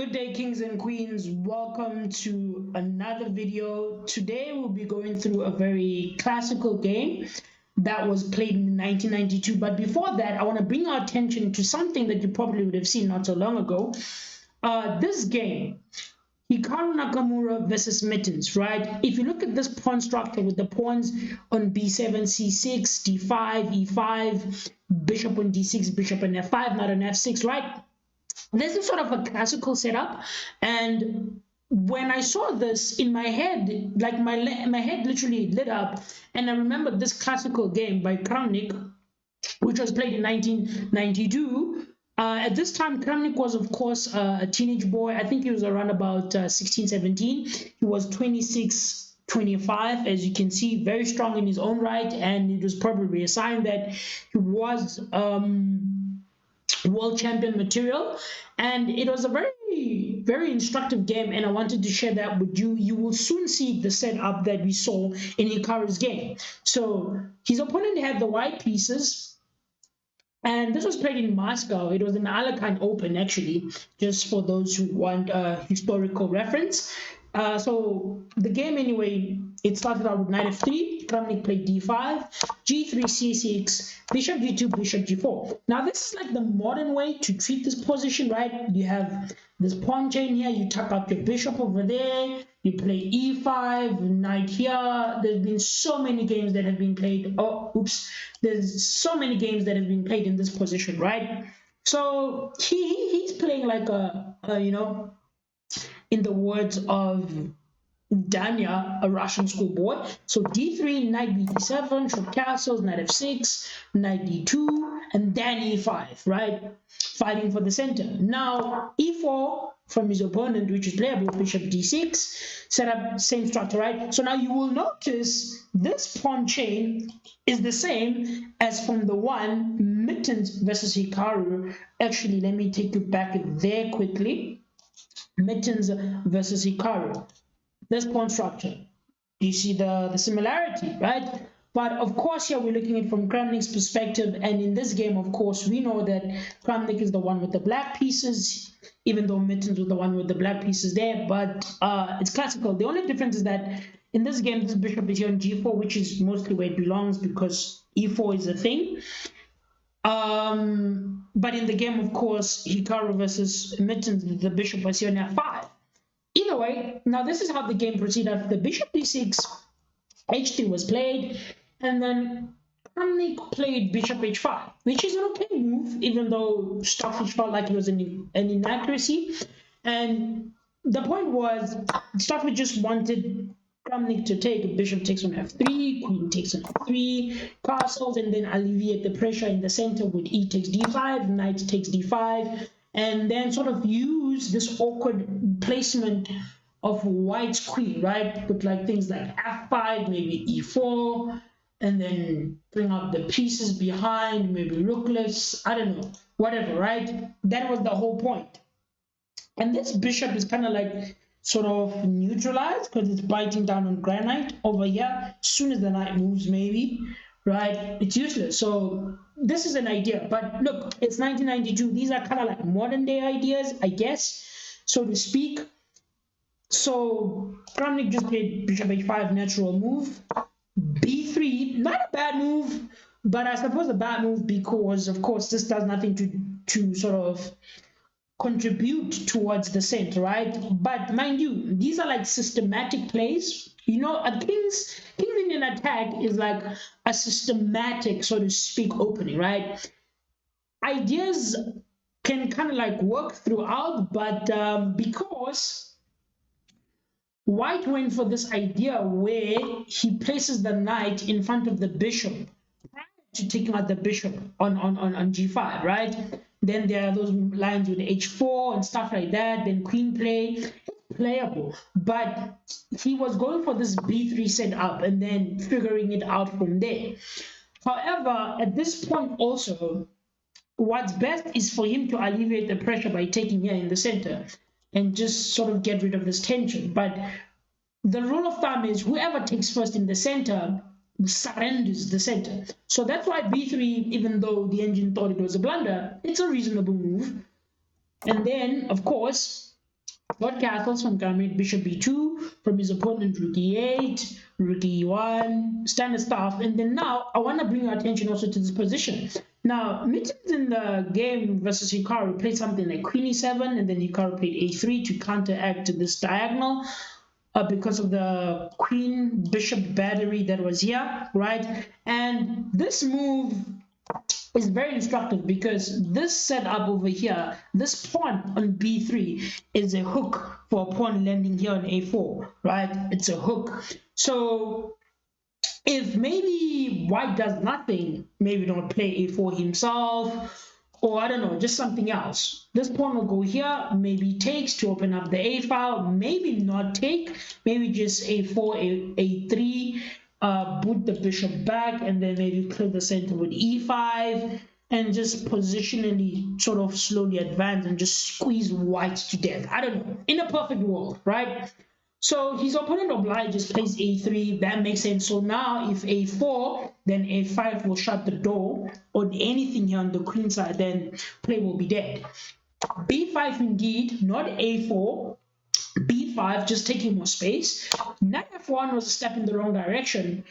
Good day, kings and queens. Welcome to another video. Today we'll be going through a very classical game that was played in 1992. But before that, I want to bring our attention to something that you probably would have seen not so long ago. This game, Hikaru Nakamura versus Mittens, right? If you look at this pawn structure with the pawns on b7, c6, d5, e5, bishop on d6, bishop on f5, knight on f6, right? This is sort of a classical setup, and when I saw this in my head, like my head literally lit up, and I remembered this classical game by Kramnik, which was played in 1992. At this time, Kramnik was, of course, a teenage boy. I think he was around about 16, 17. He was 26, 25, as you can see, very strong in his own right, and it was probably a sign that he was world champion material. And it was a very instructive game, and I wanted to share that with you. You will soon see the setup that we saw in Hikaru's game. So his opponent had the white pieces, and this was played in Moscow. It was an Alekhine Open, actually, just for those who want a historical reference. So the game, anyway, it started out with knight f3, Kramnik played d5, g3, c6, bishop g2, bishop g4. Now this is like the modern way to treat this position, right? You have this pawn chain here, you tuck up your bishop over there, you play e5, knight here. There's been so many games that have been played. There's so many games that have been played in this position, right? So he's playing like in the words of Danya, a Russian schoolboy. So d3, knight b7, short castles, knight f6, knight d2, and then e5, right? Fighting for the center. Now, e4 from his opponent, which is playable, bishop d6, set up same structure, right? So now you will notice this pawn chain is the same as from the one Mittens versus Hikaru. Actually, let me take you back there quickly. Mittens versus Hikaru. This pawn structure. You see the similarity, right? But of course, here we're looking at it from Kramnik's perspective, and in this game, of course, we know that Kramnik is the one with the black pieces, even though Mittens was the one with the black pieces there, but it's classical. The only difference is that in this game, this bishop is here on g4, which is mostly where it belongs because e4 is a thing. But in the game, of course, Hikaru versus Mittens, the bishop was here on f5. Either way, now this is how the game proceeded. After the bishop d6, h3 was played, and then Kramnik played bishop h5, which is an okay move, even though Stockfish felt like it was an inaccuracy. And the point was, Stockfish just wanted Kramnik to take. Bishop takes on f3, queen takes on f3, castles, and then alleviate the pressure in the center with e takes d5, knight takes d5, and then sort of use this awkward placement of white's queen, right? With like things like f5, maybe e4, and then bring out the pieces behind, maybe rookless, I don't know, whatever, right? That was the whole point. And this bishop is kind of like sort of neutralized because it's biting down on granite over here. As soon as the knight moves, maybe, right? It's useless. So this is an idea, but look, it's 1992. These are kind of like modern day ideas, I guess, so to speak. So Kramnik just played bishop h5, natural move. b3, not a bad move, but I suppose a bad move because, of course, this does nothing to sort of contribute towards the center, right? But mind you, these are like systematic plays. You know, a king's Indian attack is like a systematic, so to speak, opening, right? Ideas can kind of like work throughout, but because white went for this idea where he places the knight in front of the bishop prior to taking out the bishop on g5, right? Then there are those lines with h4 and stuff like that. Then queen play, it's playable. But he was going for this b3 setup and then figuring it out from there. However, at this point also, what's best is for him to alleviate the pressure by taking here in the center and just sort of get rid of this tension. But the rule of thumb is whoever takes first in the center surrenders the center. So that's why b3, even though the engine thought it was a blunder, it's a reasonable move. And then, of course, got castles from Kramnik, bishop b2, from his opponent rook e8, rook e1, standard stuff. And then now I want to bring your attention also to this position. Now, Mittens in the game versus Hikaru played something like queen e7, and then Hikaru played a3 to counteract this diagonal. Because of the queen bishop battery that was here, right? And this move is very instructive because this setup over here, this pawn on b3 is a hook for a pawn landing here on a4, right? It's a hook. So if maybe white does nothing, maybe don't play a4 himself, or I don't know, just something else. This pawn will go here, maybe takes to open up the a file, maybe not take, maybe just a4, a3, boot the bishop back, and then maybe clear the center with e5, and just positionally sort of slowly advance and just squeeze white to death. I don't know, in a perfect world, right? So his opponent obliges, plays a3, that makes sense. So now if a4, then a5 will shut the door on anything here on the queen side, then play will be dead. b5 indeed, not a4, b5, just taking more space. Knight f1 was a step in the wrong direction.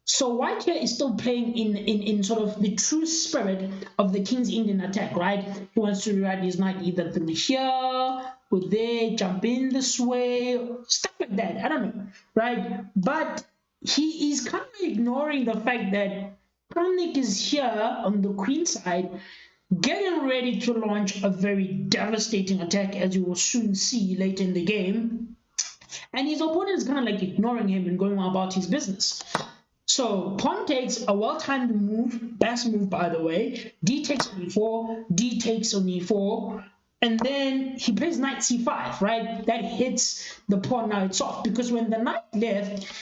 So white here is still playing in sort of the true spirit of the King's Indian attack, right? He wants to rewrite his knight either through here, or there, jump in this way, stuff like that. I don't know, right? But he is kind of ignoring the fact that Kramnik is here on the queen side, getting ready to launch a very devastating attack, as you will soon see later in the game. And his opponent is kind of like ignoring him and going about his business. So pawn takes, a well-timed move, best move by the way. D takes on e4, D takes on e4, and then he plays knight c5, right? That hits the pawn. Now it's off because when the knight left,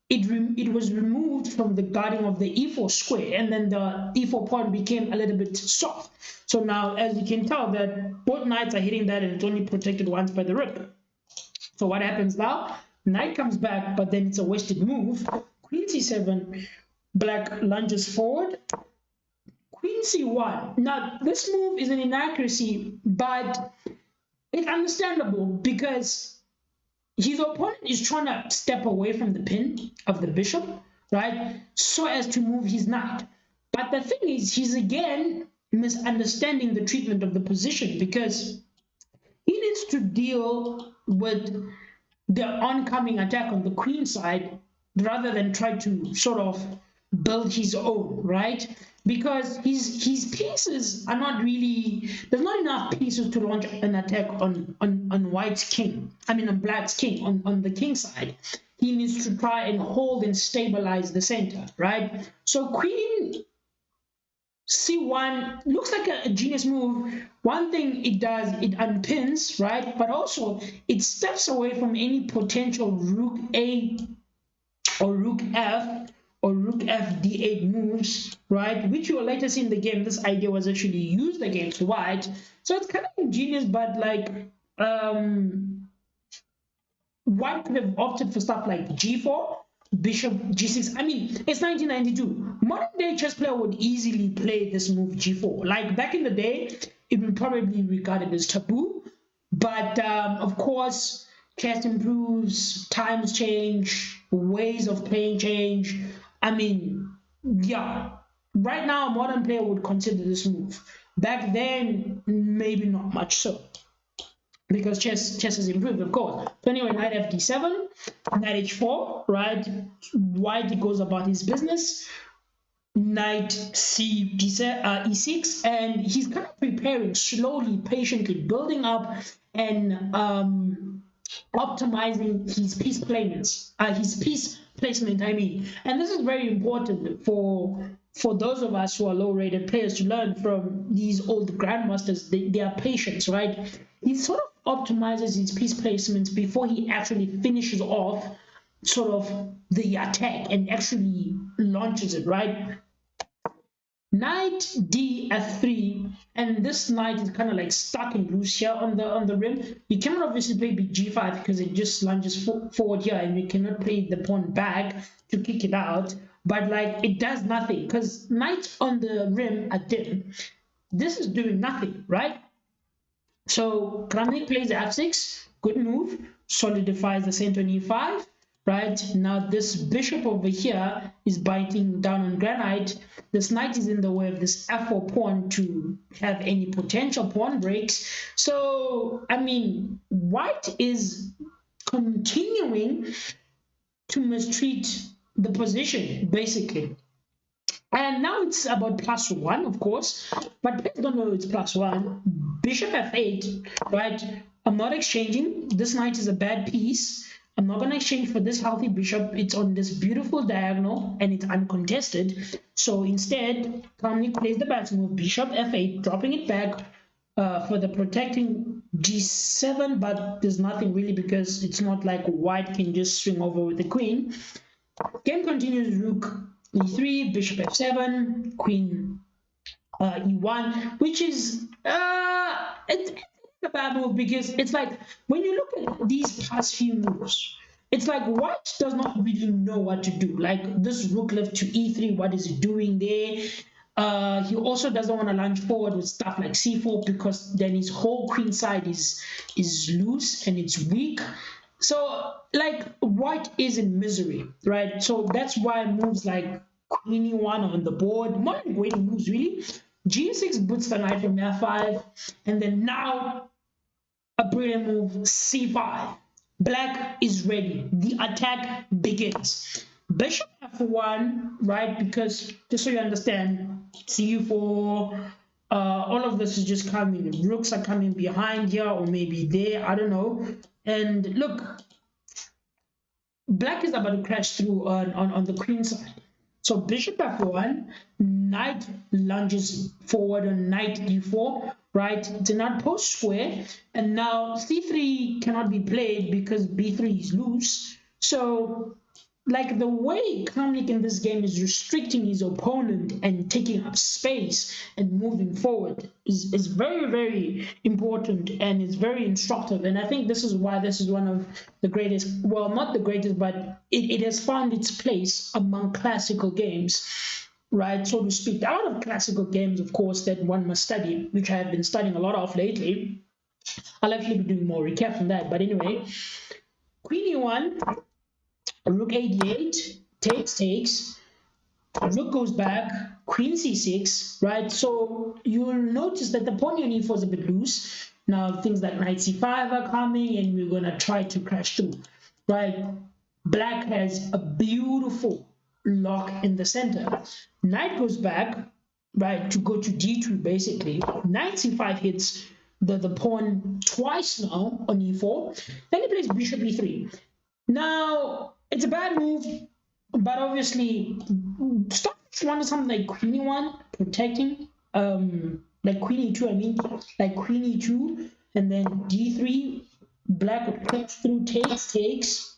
it was removed from the guarding of the e4 square, and then the e4 pawn became a little bit soft. So now, as you can tell, that both knights are hitting that, and it's only protected once by the rook. So what happens now? Knight comes back, but then it's a wasted move. Queen c7, black lunges forward. Queen c1. Now, this move is an inaccuracy, but it's understandable because his opponent is trying to step away from the pin of the bishop, right, so as to move his knight. But the thing is, he's again misunderstanding the treatment of the position because he needs to deal with the oncoming attack on the queen side rather than try to sort of build his own, right? Because his pieces are not really, there's not enough pieces to launch an attack on white's king. I mean on black's king, on the king side. He needs to try and hold and stabilize the center, right? So queen c1 looks like a genius move. One thing it does, it unpins, right? But also it steps away from any potential rook a or rook f or rook f d8 moves, right? Which you will later see in the game. This idea was actually used against white. So it's kind of ingenious, but like white could have opted for stuff like g4, bishop g6. I mean, it's 1992. Modern day chess player would easily play this move g4. Like back in the day, it would probably be regarded as taboo. But of course, chess improves, times change, ways of playing change. I mean, yeah, right now a modern player would consider this move. Back then, maybe not much so, because chess has improved, of course. So anyway, knight fd7, knight h4, right? White goes about his business. Knight e6, and he's kind of preparing slowly, patiently, building up and optimizing his piece placements, I mean. And this is very important for those of us who are low-rated players to learn from these old grandmasters. They are patient, right? He sort of optimizes his piece placements before he actually finishes off sort of the attack and actually launches it, right? Knight d f3, and this knight is kind of like stuck and loose here on the rim. You cannot obviously play big g5 because it just lunges forward here, and you cannot play the pawn back to kick it out. But like it does nothing because knights on the rim are dim. This is doing nothing, right? So Kramnik plays f6, Good move, solidifies the center on e5. Right now, this bishop over here is biting down on granite. This knight is in the way of this f4 pawn to have any potential pawn breaks. So, I mean, white is continuing to mistreat the position, basically. And now it's about +1, of course, but please don't know it's +1. Bishop f8, right? I'm not exchanging. This knight is a bad piece. I'm not going to exchange for this healthy bishop. It's on this beautiful diagonal and it's uncontested. So instead, Kramnik plays the best move, bishop f8, dropping it back for the protecting g7, but there's nothing really because it's not like white can just swing over with the queen. Game continues, rook e3, bishop f7, queen e1, which is it's a bad move because it's like when you look at these past few moves, it's like white does not really know what to do. Like this rook left to e3, what is it doing there? He also doesn't want to lunge forward with stuff like c4 because then his whole queen side is loose and it's weak. So like white is in misery, right? So that's why moves like queen e1 on the board, more like waiting moves really. G6 boots the knight from f5, and then now a brilliant move, c5. Black is ready. The attack begins. Bishop f1, right? Because just so you understand, cu4, all of this is just coming. Rooks are coming behind here or maybe there, I don't know. And look, black is about to crash through on the queen side. So bishop f1, knight lunges forward on knight d4, right? It's an outpost square, and now c3 cannot be played because b3 is loose. So like the way Kramnik in this game is restricting his opponent and taking up space and moving forward is very, very important and it's very instructive. And I think this is why this is one of the greatest, well, not the greatest, but it has found its place among classical games, right, so to speak. There are a lot of classical games, of course, that one must study, which I have been studying a lot of lately. I'll actually be doing more recaps on that. But anyway, queen e1, rook a8, takes, rook goes back, queen c6, right? So you'll notice that the pawn on e4 is a bit loose. Now things like knight c5 are coming and we're gonna try to crash through, right? Black has a beautiful lock in the center. Knight goes back, right, to go to d2 basically. Knight c5 hits the pawn twice now on e4. Then he plays bishop e3. Now, it's a bad move, but obviously, Stockfish wanted something like queen e1, protecting, like queen e2, I mean, like queen e2, and then d3, black would crash through, takes,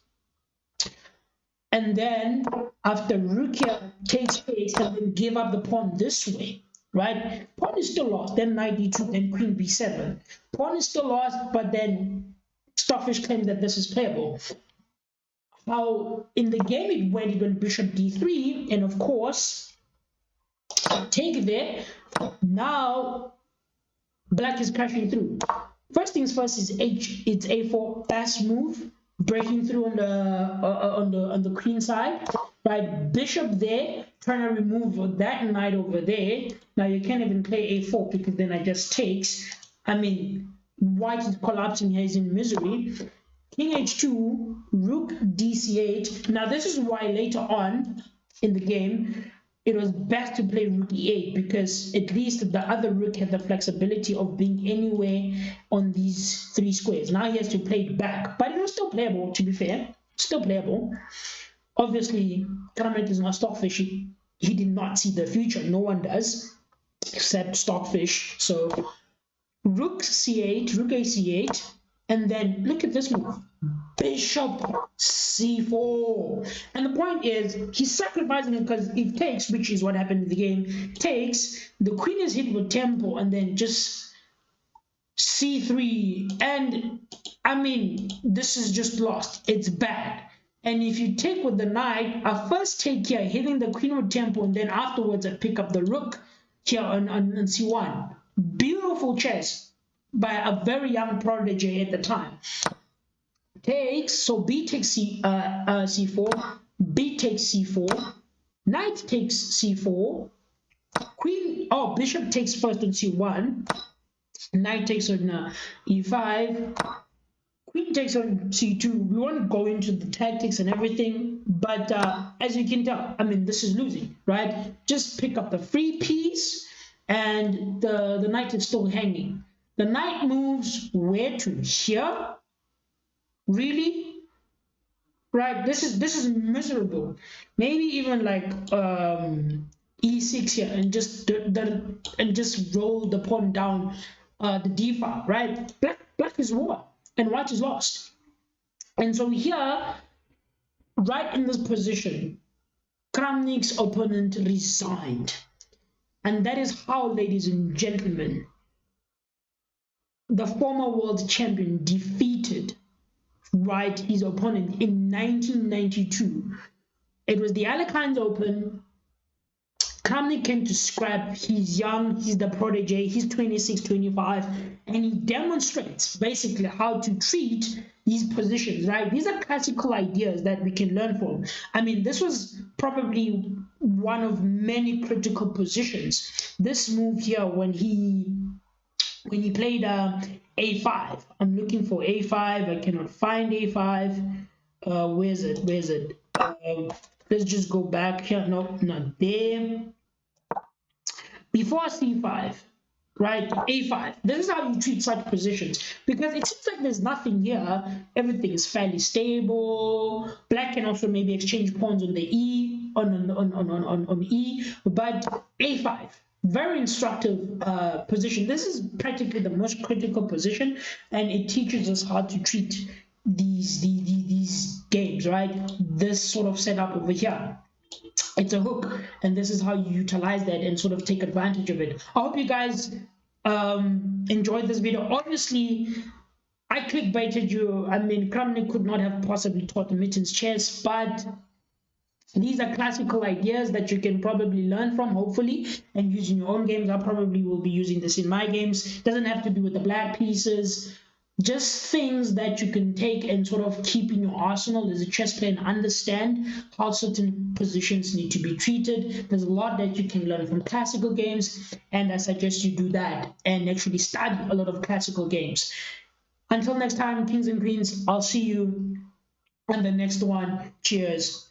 and then after rook here takes, and then give up the pawn this way, right? Pawn is still lost, then knight d2, then queen b7. Pawn is still lost, but then Stockfish claims that this is playable. How in the game it went bishop d3, and of course, take there. Now, black is crashing through. First things first is it's a4 pass move, breaking through on the queen side, right? Bishop there, trying to remove that knight over there. Now you can't even play a4 because then it just takes. I mean, white is collapsing here, is in misery. King h2, rook dc8. Now this is why later on in the game it was best to play rook e8 because at least the other rook had the flexibility of being anywhere on these three squares. Now he has to play it back, but it was still playable, to be fair. Still playable. Obviously, Kramnik is not Stockfish. He did not see the future. No one does except Stockfish. So rook c8, rook ac8. And then look at this move, bishop c4. And the point is, he's sacrificing it because if takes, which is what happened in the game, takes, the queen is hit with tempo and then just c3. And I mean, this is just lost. It's bad. And if you take with the knight, I first take here, hitting the queen with tempo, and then afterwards I pick up the rook here on c1. Beautiful chess by a very young prodigy at the time. takes, so b takes c4, b takes c4, knight takes c4, queen, oh, bishop takes first on c1, knight takes on e5, queen takes on c2. We won't go into the tactics and everything, but as you can tell, I mean, this is losing, right? Just pick up the free piece, and the knight is still hanging. The knight moves where to? Here? Really? Right? This is miserable. Maybe even like e6 here, and just roll the pawn down the d file, right? Black is won and white is lost. And so here, right in this position, Kramnik's opponent resigned. And that is how, ladies and gentlemen, the former world champion defeated, right, his opponent in 1992. It was the Alekhines Open. Kramnik came to scrap. He's young, he's the protege, he's 26, 25, and he demonstrates basically how to treat these positions, right? These are classical ideas that we can learn from. I mean, this was probably one of many critical positions. This move here, when he played a5, I'm looking for a5, I cannot find a5. Where's it? Let's just go back here. No, not there. Before c5, right? a5. This is how you treat such positions, because it seems like there's nothing here. Everything is fairly stable. Black can also maybe exchange pawns on the e on e, but a5. Very instructive position. This is practically the most critical position, and it teaches us how to treat these games, right? This sort of setup over here. It's a hook, and this is how you utilize that and sort of take advantage of it. I hope you guys enjoyed this video. Obviously, I clickbaited you. I mean, Kramnik could not have possibly taught the Mittens chess, but these are classical ideas that you can probably learn from, hopefully, and use in your own games. I probably will be using this in my games. It doesn't have to be with the black pieces. Just things that you can take and sort of keep in your arsenal as a chess player and understand how certain positions need to be treated. There's a lot that you can learn from classical games, and I suggest you do that and actually study a lot of classical games. Until next time, kings and queens, I'll see you on the next one. Cheers.